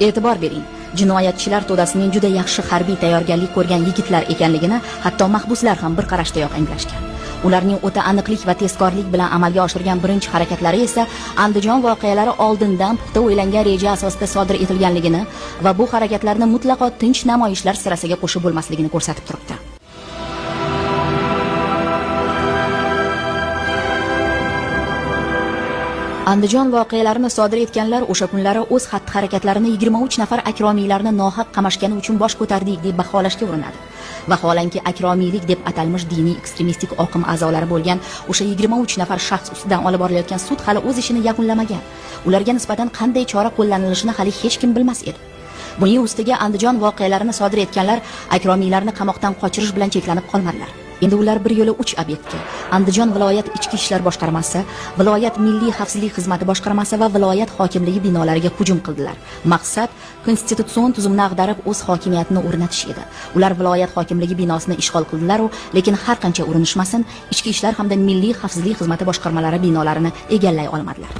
E'tibor bering, jinoyatchilar to'dasining juda yaxshi harbiy tayyorgarlik ko'rgan yigitlar ekanligini hatto mahbuslar ham bir qarashdayoq anglashgan. Ularning o'ta aniqlik va tezkorlik bilan amalga oshirgan birinchi harakatlari esa Andijon voqealari oldindan puxta o'ylangan reja asosida sodir etilganligini va bu harakatlarni mutlaqo tinch namoyishlar sirasiga qo'shib bo'lmasligini ko'rsatib turibdi. Andijon voqealarini sodir etganlar o'sha kunlari o'z xatti-harakatlarini 23 nafar akromiylarni nohaq qamashgani uchun bosh ko'tardik deb baholashga urinadi. Vaholanki akromiylik deb atalmish diniy ekstremistik oqim a'zolari bo'lgan o'sha 23 nafar shaxs ustidan olib borilayotgan sud hali o'z ishini yakunlamagan. Ularga nisbatan qanday chora qo'llanilishini hali hech kim bilmas edi. Buning ustiga Andijon voqealarini sodir etganlar akromiylarni qamoqdan qochirish bilan cheklanib qolmadilar. Endi ular bir yo'la 3 obyektga, Andijon viloyat ichki ishlar boshqarmasi, viloyat milliy xavfsizlik xizmati boshqarmasi va viloyat hokimligi binolariga hujum qildilar. Maqsad konstitutsion tuzumni ag'darib o'z hokimiyatini o'rnatish edi. Ular viloyat hokimligi binosini ishg'ol qildilar, lekin har qancha urinishmasin, ichki ishlar hamda milliy xavfsizlik xizmati boshqarmalari binolarini egallay olmadilar.